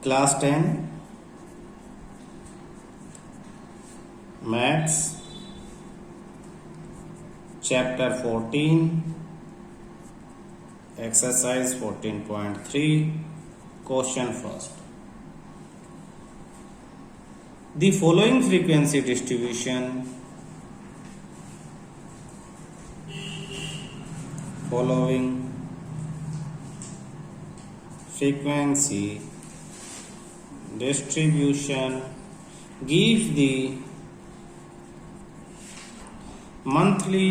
Class 10 maths chapter 14 exercise 14.3 question first the following frequency distribution gives the monthly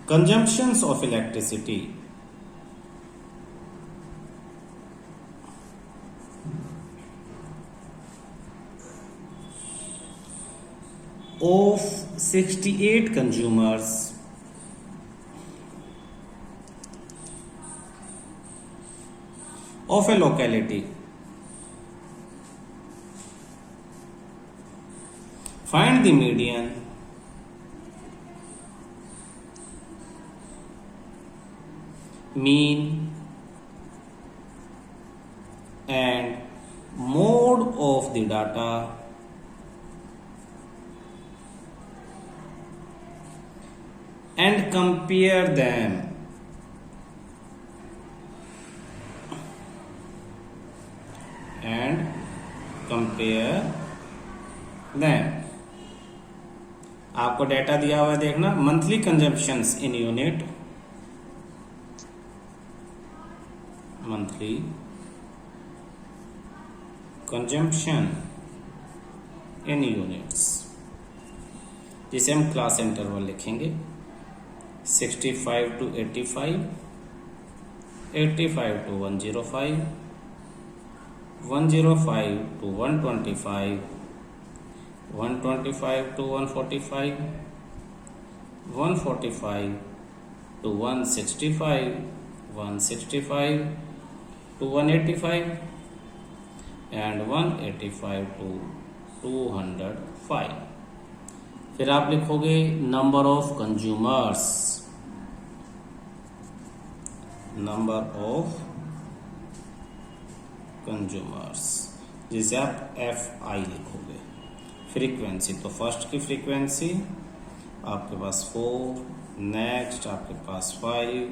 consumptions of electricity of 68 consumers of a locality. Find the median mean and mode of the data and compare them. आपको data दिया हुआ है, देखना monthly consumptions in unit, monthly consumption in units, जिसे हम class interval लिखेंगे 65 to 85, 85 to 105, 105 to 125, 125 to 145, 145 to 165, 165 to 185 and 185 to 205. फिर आप लिखोगे number of consumers, number of consumers, जिसे आप FI लिखोगे। फ्रीक्वेंसी, तो फर्स्ट की फ्रीक्वेंसी आपके पास 4, नेक्स्ट आपके पास 5,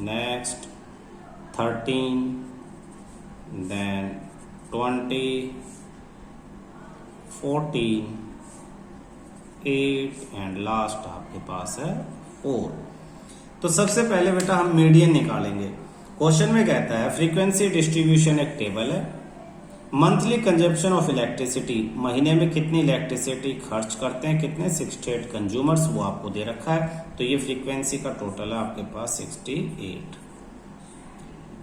नेक्स्ट 13, देन 20, 14, 8 एंड लास्ट आपके पास है 4। तो सबसे पहले बेटा हम मीडियन निकालेंगे। क्वेश्चन में कहता है फ्रीक्वेंसी डिस्ट्रीब्यूशन एक टेबल है, मंथली कंजप्शन ऑफ इलेक्ट्रिसिटी, महीने में कितनी इलेक्ट्रिसिटी खर्च करते हैं, कितने 68 कंज्यूमर्स, वो आपको दे रखा है। तो ये फ्रीक्वेंसी का टोटल है आपके पास 68।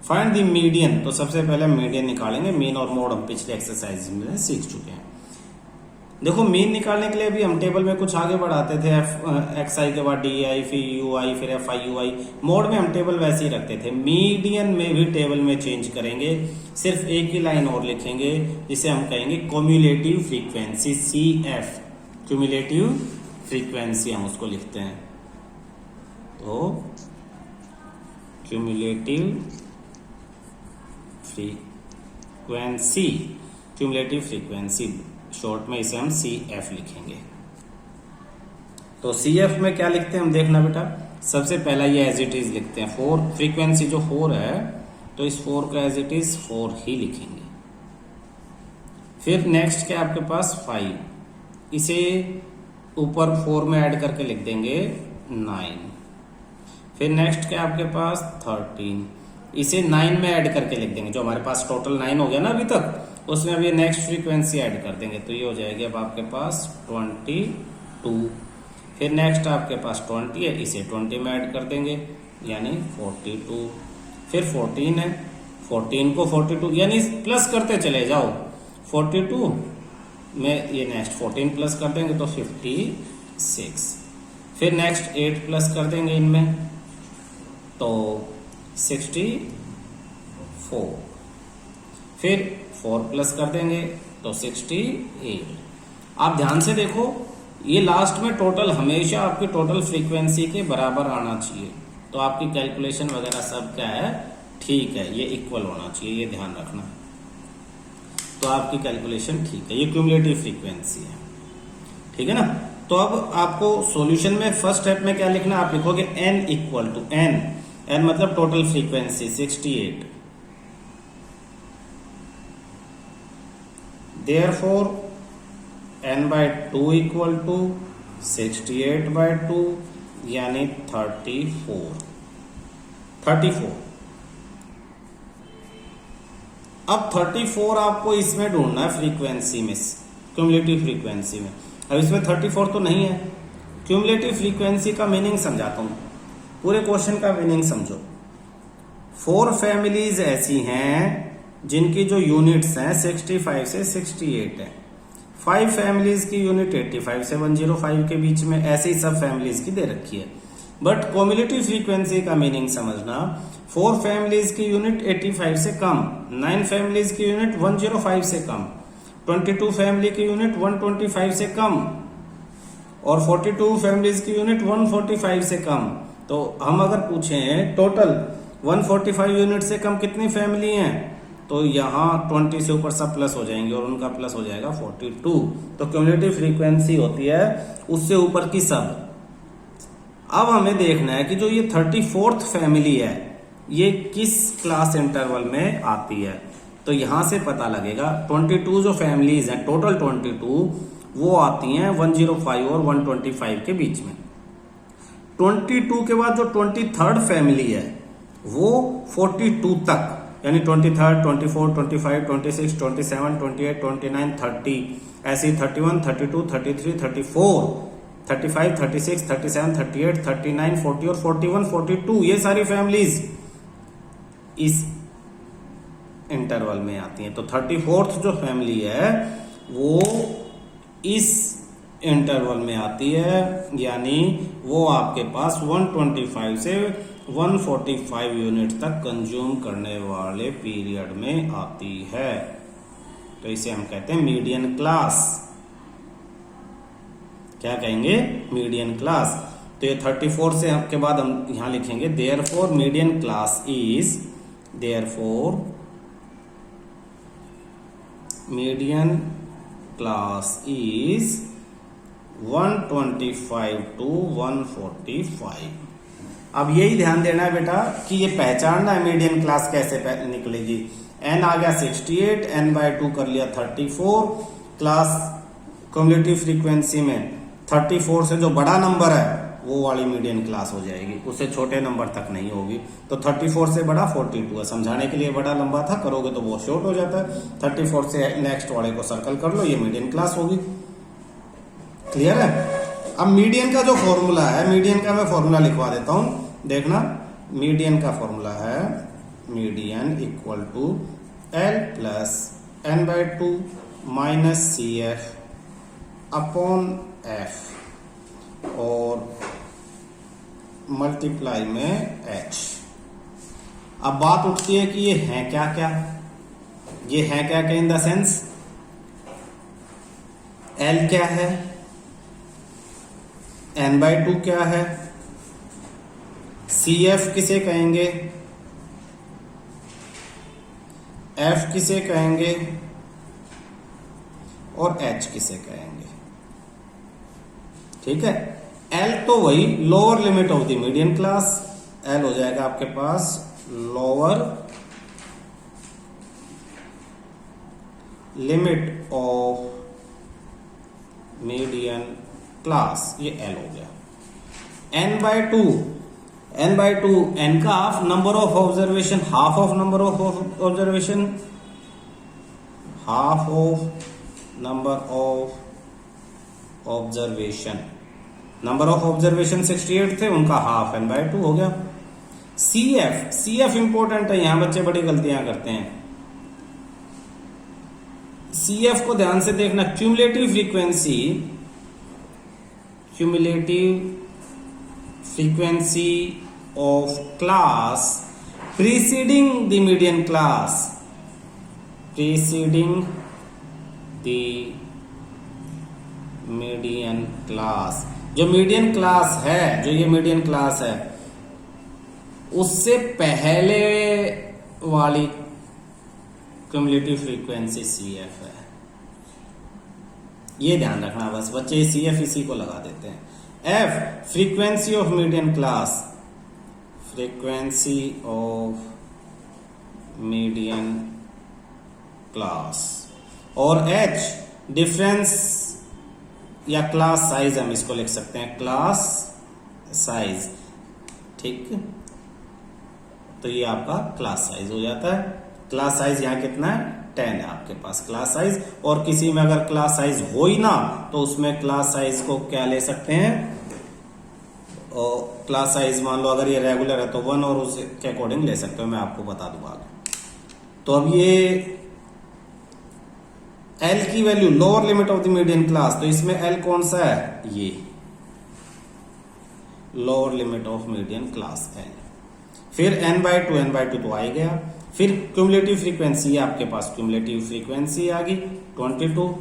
फाइंड द मीडियन, तो सबसे पहले मीडियन निकालेंगे। मीन और मोड हम पिछले एक्सरसाइज में सीख चुके हैं। देखो मीन निकालने के लिए भी हम टेबल में कुछ आगे बढ़ाते थे, XI के बाद DI, फिर UI, फिर FI UI। मोड में हम टेबल वैसे ही रखते थे। मीडियन में भी टेबल में चेंज करेंगे, सिर्फ एक ही लाइन और लिखेंगे जिसे हम कहेंगे cumulative frequency, CF, cumulative frequency हम उसको लिखते हैं। तो cumulative frequency, cumulative frequency short में इसे हम CF लिखेंगे। तो CF में क्या लिखते हैं हम, देखना बेटा। सबसे पहला ये एज इट इज लिखते हैं 4, फ्रीक्वेंसी जो 4 है तो इस 4 का एज इट इज 4 ही लिखेंगे। फिर नेक्स्ट क्या आपके पास 5, इसे ऊपर 4 में ऐड करके लिख देंगे 9। फिर नेक्स्ट क्या आपके पास 13, इसे 9 में ऐड करके लिख देंगे। जो हमारे पास टोटल 9 हो गया ना अभी तक, उसमें अब ये नेक्स्ट फ्रीक्वेंसी ऐड कर देंगे, तो ये हो जाएगी अब आपके पास 22। फिर नेक्स्ट आपके पास 20 है, इसे 20 में ऐड कर देंगे यानी 42। फिर 14 है, 14 को 42 यानी प्लस करते चले जाओ, 42 में ये नेक्स्ट 14 प्लस कर देंगे तो 56। फिर नेक्स्ट 8 प्लस कर देंगे इनमें तो 64। फिर 4 प्लस कर देंगे तो 68। आप ध्यान से देखो, ये लास्ट में टोटल हमेशा आपकी टोटल फ्रीक्वेंसी के बराबर आना चाहिए। तो आपकी कैलकुलेशन वगैरह सब क्या है, ठीक है, ये इक्वल होना चाहिए, ये ध्यान रखना। तो आपकी कैलकुलेशन ठीक है, ये क्यूमुलेटिव फ्रीक्वेंसी है, ठीक है ना। तो अब आपको सॉल्यूशन में फर्स्ट स्टेप में क्या लिखना, आप लिखोगे n इक्वल टू n मतलब total frequency 68, therefore n/2 equal to 68/2 यानी 34। अब 34 आपको इसमें ढूंढना है फ्रीक्वेंसी में, क्यूमुलेटिव फ्रीक्वेंसी में। अब इसमें 34 तो नहीं है। क्यूमुलेटिव फ्रीक्वेंसी का मीनिंग समझाता हूं, पूरे क्वेश्चन का मीनिंग समझो। 4 फैमिलीज ऐसी हैं जिनकी जो यूनिट्स हैं 65 से 68 है। 5 फैमिलीज की यूनिट 85 से 105 के बीच में, ऐसे ही सब फैमिलीज की दे रखी है। बट क्यूमुलेटिव फ्रीक्वेंसी का मीनिंग समझना, 4 फैमिलीज की यूनिट 85 से कम, 9 फैमिलीज की यूनिट 105 से कम, 22 फैमिली की यूनिट 125 से कम और 42 फैमिलीज की यूनिट 145 से कम। तो हम अगर पूछें टोटल 145 यूनिट से कम कितनी फैमिली हैं, तो यहाँ 20 से ऊपर सब प्लस हो जाएंगे और उनका प्लस हो जाएगा 42। तो क्यूमुलेटिव फ्रीक्वेंसी होती है उससे ऊपर की सब। अब हमें देखना है कि जो ये 34th फैमिली है ये किस क्लास इंटरवल में आती है। तो यहां से पता लगेगा 22 जो फैमिलीज हैं, टोटल 22 वो आती हैं 105 और 125 के बीच में। 22 के बाद जो 23rd फैमिली है वो 42 तक, यानी 23rd, 24, 25, 26, 27, 28, 29, 30, ऐसी 31, 32, 33, 34, 35, 36, 37, 38, 39, 40 और 41, 42 ये सारी फैमिलीज इस इंटरवल में आती हैं। तो 34th जो फैमिली है वो इस इंटरवल में आती है, यानी वो आपके पास 125 से 145 यूनिट तक कंज्यूम करने वाले पीरियड में आती है। तो इसे हम कहते हैं मीडियन क्लास। क्या कहेंगे? Median class. तो ये 34 से के बाद हम यहां लिखेंगे therefore median class is, therefore median class is 125 to 145। अब यही ध्यान देना है बेटा कि ये पहचानना है मीडियन क्लास कैसे निकलेगी। n आ गया 68, n/2 कर लिया 34। क्लास क्यूमुलेटिव फ्रीक्वेंसी में 34 से जो बड़ा नंबर है वो वाली मीडियन क्लास हो जाएगी, उससे छोटे नंबर तक नहीं होगी। तो 34 से बड़ा 42 है। समझाने के लिए बड़ा लंबा था, करोगे तो बहुत शॉर्ट हो जाता है। 34 से नेक्स्ट वाले को सर्कल कर लो, ये मीडियन क्लास होगी। क्लियर है? अब मीडियन का जो फॉर्मूला है, मीडियन का मैं फॉर्मूला लिखवा देता हूं, देखना। मीडियन का फॉर्मूला है median equal to L plus n/2 minus CF upon F और मल्टीप्लाई में H। अब बात उठती है कि ये है क्या क्या, ये है क्या क्या इन द सेंस L क्या है, n/2 क्या है, CF किसे कहेंगे, F किसे कहेंगे और H किसे कहेंगे। ठीक है? L तो वही lower limit of the median class, L हो जाएगा आपके पास lower limit of median class, ये L हो गया। n/2, n का half number of observation, half of number of observation, half of number of observation, number of observation 68 थे, उनका हाफ n/2 हो गया। CF इंपॉर्टेंट है, यहां बच्चे बड़ी गलतियां करते हैं। CF को ध्यान से देखना, cumulative frequency, cumulative frequency of class preceding the median class, preceding the median class. जो मीडियन क्लास है, जो ये मीडियन क्लास है, उससे पहले वाली क्यूमुलेटिव फ्रीक्वेंसी CF है। ये ध्यान रखना बस बच्चे, CF इसी को लगा देते हैं। F frequency of median class, frequency of median class, और H डिफरेंस या क्लास साइज, हम इसको लिख सकते हैं क्लास साइज। ठीक, तो ये आपका क्लास साइज हो जाता है। क्लास साइज यहाँ कितना है, 10 है आपके पास क्लास साइज। और किसी में अगर क्लास साइज हो ही ना तो उसमें क्लास साइज को क्या ले सकते हैं, और क्लास साइज मान लो अगर ये रेगुलर है तो 1 और उसके अकॉर्डिंग ले सकते हो, मैं आपको बता दूंगा आगे। तो अब ये L की value, lower limit of the median class, तो इसमें L कौन सा है, ये lower limit of median class L। फिर n/2 तो आ ही गया। फिर क्यूमुलेटिव फ्रीक्वेंसी, आपके पास क्यूमुलेटिव फ्रीक्वेंसी आ गई 22।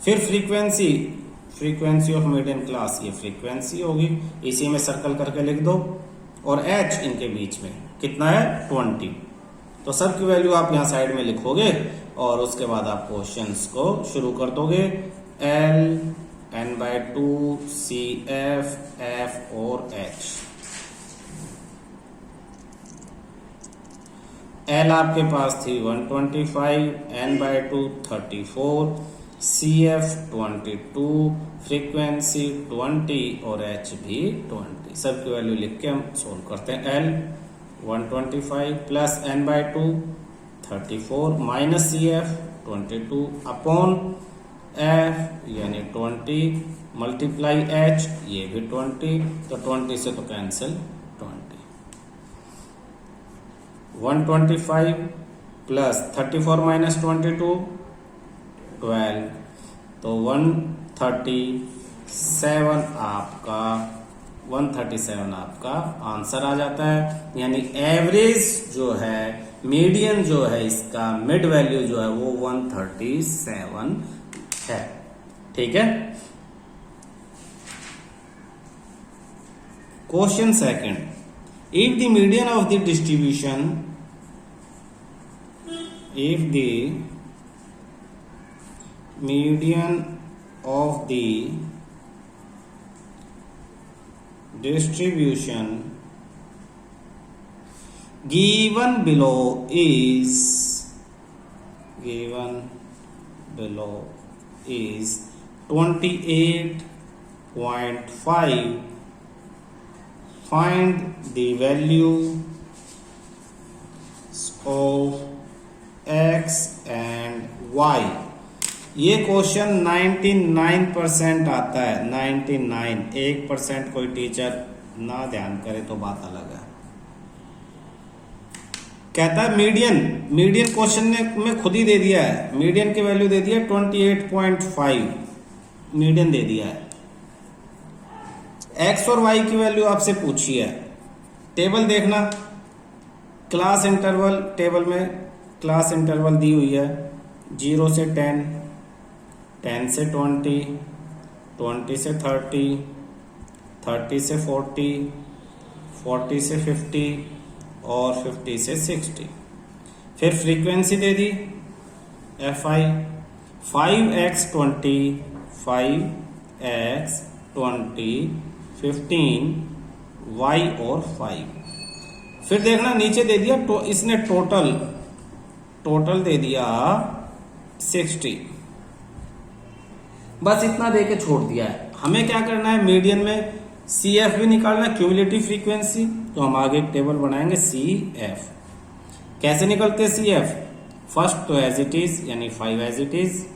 फिर फ्रीक्वेंसी ऑफ मीडियन क्लास, ये फ्रीक्वेंसी होगी, इसी में सर्कल करके लिख दो। और H इनके बीच में कितना है, 20। तो सब की वैल्यू आप यहाँ साइड में लिखोगे और उसके बाद आप क्वेश्चंस को शुरू कर दोगे। L, n/2, CF, F और H। L आपके पास थी 125, n/2 34, CF 22, फ्रीक्वेंसी 20 और H भी 20। सब की वैल्यू लिख के हम सोल्व करते हैं। L 125 plus n/2 34 minus CF 22 upon F यानी 20 मल्टीप्लाई H, ये भी 20, तो 20 से तो कैंसिल 20। 125 प्लस 34 माइनस 22 12, तो 137 आपका आंसर आ जाता है। यानी एवरेज जो है, मीडियन जो है, इसका मिड वैल्यू जो है वो 137 है। ठीक है। Question second, if the median of the distribution, if the median of the distribution given below is 28.5, find the value of x and y। ये क्वेश्चन 99% आता है, 99। 1% कोई टीचर ना ध्यान करे तो बात अलग है। कहता है मीडियन क्वेश्चन ने में खुद ही दे दिया है, मीडियन की वैल्यू दे दिया 28.5, मीडियन दे दिया है। एक्स और वाई की वैल्यू आपसे पूछी है। टेबल देखना, क्लास इंटरवल, टेबल में क्लास इंटरवल दी हुई है 0 से 10, 10 से 20, 20 से 30, 30 से 40, 40 से 50 और 50 से 60। फिर फ्रीक्वेंसी दे दी FI, 5x20, 5x20, 15, y और 5। फिर देखना नीचे दे दिया इसने टोटल दे दिया 60। बस इतना दे के छोड़ दिया है। हमें क्या करना है, मीडियन में CF भी निकालना है, क्यूमुलेटिव फ्रीक्वेंसी। तो हम आगे एक टेबल बनाएंगे CF। कैसे निकलते हैं CF, फर्स्ट तो एज इट इज यानी 5 एज इट इज,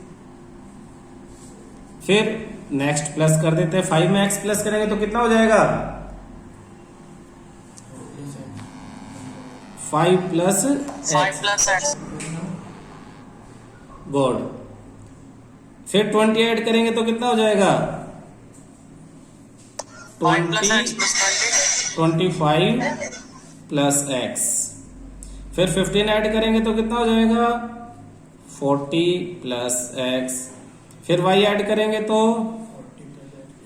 फिर नेक्स्ट प्लस कर देते हैं। 5 में x प्लस करेंगे तो कितना हो जाएगा, 5 प्लस x गुड। फिर 20 ऐड करेंगे तो कितना हो जाएगा, 25 प्लस x। फिर 15 ऐड करेंगे तो कितना हो जाएगा, 40 प्लस x। फिर y ऐड करेंगे तो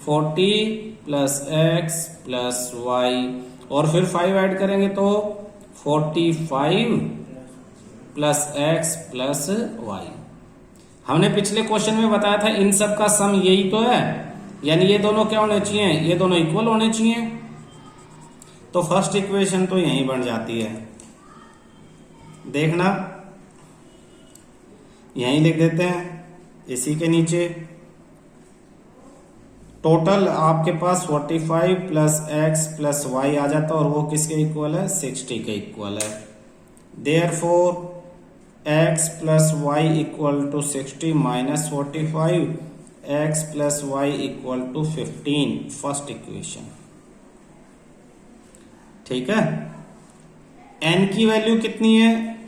40 प्लस x प्लस y, और फिर 5 ऐड करेंगे तो 45 प्लस एक्स प्लस वाई। हमने पिछले क्वेश्चन में बताया था इन सब का सम यही तो है, यानी ये दोनों क्या होने चाहिए, ये दोनों इक्वल होने चाहिए। तो फर्स्ट इक्वेशन तो यही बन जाती है, देखना यहीं लिख देते हैं इसी के नीचे। टोटल आपके पास 45 प्लस एक्स प्लस वाई आ जाता है और वो किसके इक्वल है, 60 के इक्वल है। Therefore x plus y equal to 60 minus 45, x plus y equal to 15, first equation. ठीक है, एन की वैल्यू कितनी है,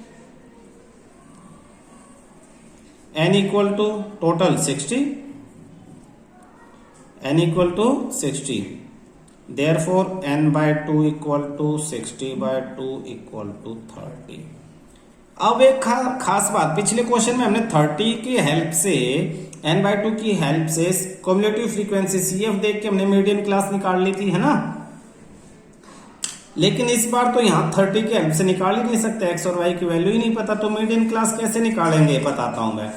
n equal to total 60, n equal to 60, therefore n by 2 equal to 60 by 2 equal to 30। अब एक खास बात, पिछले क्वेश्चन में हमने 30 की हेल्प से, n बाय 2 की हेल्प से क्युमुलेटिव फ्रीक्वेंसी CF देख के हमने मीडियन क्लास निकाल ली थी, है ना। लेकिन इस बार तो यहां 30 की हेल्प से निकाल ही नहीं सकते, x और y की वैल्यू ही नहीं पता, तो मीडियन क्लास कैसे निकालेंगे बताता हूं मैं।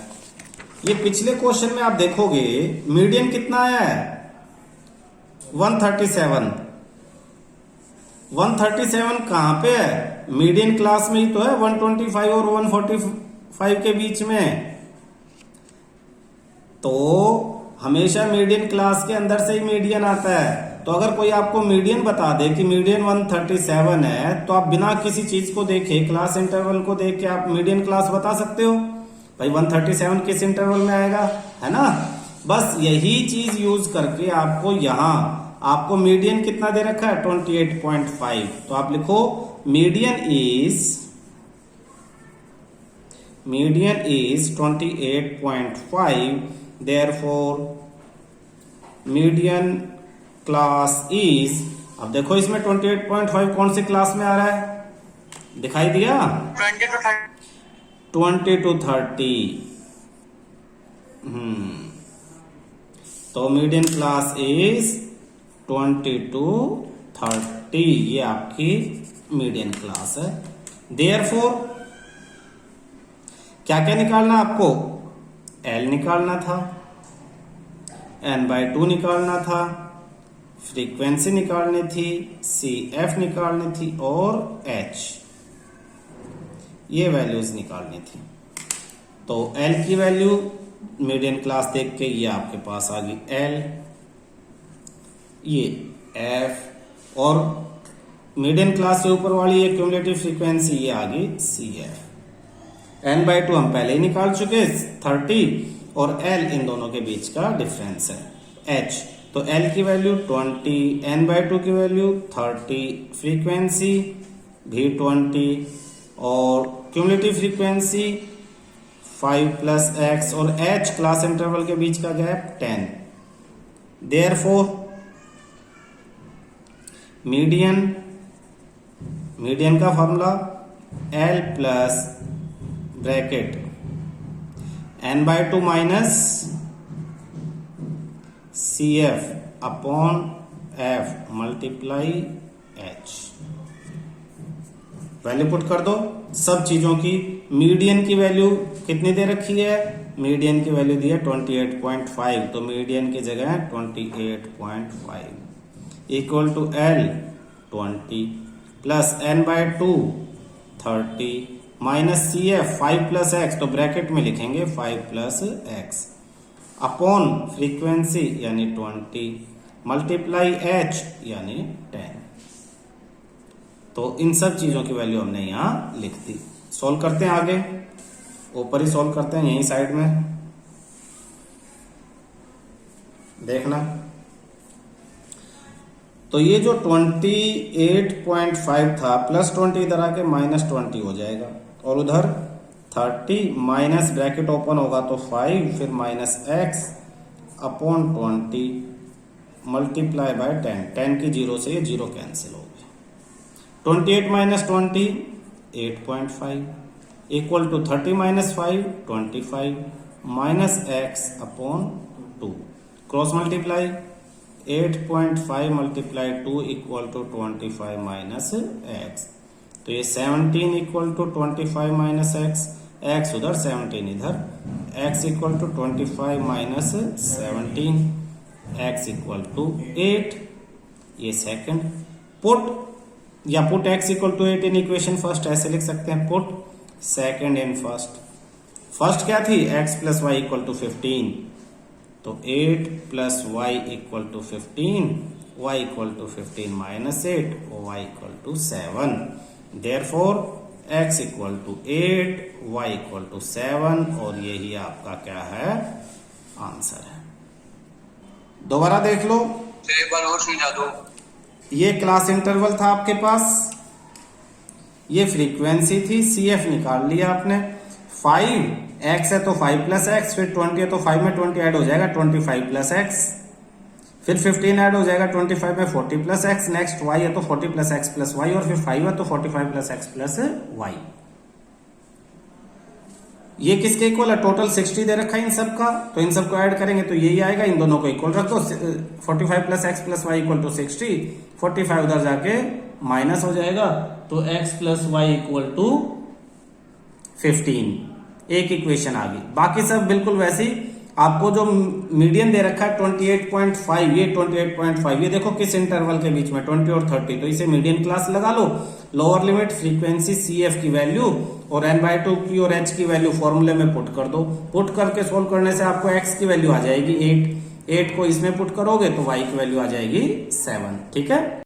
ये पिछले क्वेश्चन में आप देखोगे मीडियन कितना आया है, 137। 137 कहां पे है, मीडियन क्लास में ही तो है, 125 और 145 के बीच में। तो हमेशा मीडियन क्लास के अंदर से ही मीडियन आता है। तो अगर कोई आपको मीडियन बता दे कि मीडियन 137 है, तो आप बिना किसी चीज को देखे, क्लास इंटरवल को देख के आप मीडियन क्लास बता सकते हो भाई 137 किस इंटरवल में आएगा, है ना। बस यही चीज यूज करके आपको यहां आपको मीडियन कितना दे रखा है, 28.5। तो आप लिखो median is 28.5, therefore median class is, अब देखो इसमें 28.5 कौन सी क्लास में आ रहा है, दिखाई दिया, 20 to 30। तो मीडियन क्लास इज 20 to 30, ये आपकी मीडियन क्लास है। देयरफॉर क्या क्या निकालना आपको, L निकालना था, n बाय 2 निकालना था, फ्रीक्वेंसी निकालनी थी, CF निकालनी थी और H, ये वैल्यूज निकालनी थी। तो L की वैल्यू मीडियन क्लास देख के ये आपके पास आ गई L, ये F, और मीडियन क्लास से ऊपर वाली ये क्युमुलेटिव फ्रीक्वेंसी ये आ गई CF। n बाय 2 हम पहले ही निकाल चुके 30, और L इन दोनों के बीच का डिफरेंस है H। तो L की वैल्यू 20, n बाय 2 की वैल्यू 30, फ्रीक्वेंसी भी 20, और क्युमुलेटिव फ्रीक्वेंसी 5 प्लस x, और h क्लास इंटरवल के बीच का गैप 10। देयरफॉर मीडियन का formula L plus bracket n by 2 minus CF upon F multiply H। Value put कर दो सब चीजों की। मीडियन की वैल्यू कितनी दे रखी है, मीडियन की वैल्यू दी है 28.5, तो मीडियन की जगह है 28.5 equal to L 20 plus n by 2 30 minus CF 5 plus x, तो ब्रैकेट में लिखेंगे 5 प्लस एक्स अपॉन फ्रीक्वेंसी यानी 20 मल्टीप्लाई H यानी 10। तो इन सब चीजों की वैल्यू हमने यहां लिख दी। सॉल्व करते हैं आगे, ऊपर ही सॉल्व करते हैं, यही साइड में देखना। तो ये जो 28.5 था प्लस 20 इधर आके माइनस 20 हो जाएगा, और उधर 30 माइनस ब्रैकेट ओपन होगा तो 5 फिर minus x upon 20 multiply by 10 की 0 से ये 0 कैंसिल हो गया। 28 minus 20 8.5 equal to 30 minus 5 25 minus x upon 2 cross multiply 8.5 multiply 2 equal to 25 minus x. तो ये 17 equal to 25 minus x, x उधर 17 इधर, x equal to 25 minus 17, x equal to 8, ये सेकंड। पुट या put x equal to 8 in equation first, ऐसे लिख सकते हैं, put second in first. First क्या थी, x plus y equal to 15, तो 8 plus y equal to 15, y equal to 15 minus 8, y equal to 7। Therefore x equal to 8, y equal to 7, और यही आपका क्या है, आंसर है। दोबारा देख लो, एक बार और समझा दो। ये क्लास इंटरवल था आपके पास, ये फ्रीक्वेंसी थी, CF निकाल लिया आपने। 5x है तो 5 प्लस एक्स, फिर 20 है तो 5 में 20 ऐड हो जाएगा 25 प्लस एक्स, फिर 15 ऐड हो जाएगा 25 में 40 प्लस एक्स, नेक्स्ट y है तो 40 प्लस एक्स प्लस वाई, और फिर 5 है तो 45 प्लस एक्स प्लस वाई। ये किसके इक्वल है, टोटल 60 दे रखा है इन सब का, तो इन सबको ऐड करेंगे तो यही आएगा, इन दोनों को इक्वल रख दो। 45 plus x plus y equal to 60, 45 उधर जाके माइनस हो जाएगा, तो x plus y equal to 15, एक इक्वेशन आ गई। बाकी सब बिल्कुल वैसी। आपको जो मीडियन दे रखा है 28.5, ये 28.5, ये देखो किस इंटरवल के बीच में, 20 और 30, तो इसे मीडियन क्लास लगा लो। लोअर लिमिट फ्रीक्वेंसी CF की वैल्यू और n/2 की और h की वैल्यू फॉर्मूले में पुट कर दो। पुट करके सोल्व करने से आपको x की वैल्यू आ जाएगी 8, 8 को इसमें पुट करोगे तो y की वैल्यू आ जाएगी 7। ठीक है।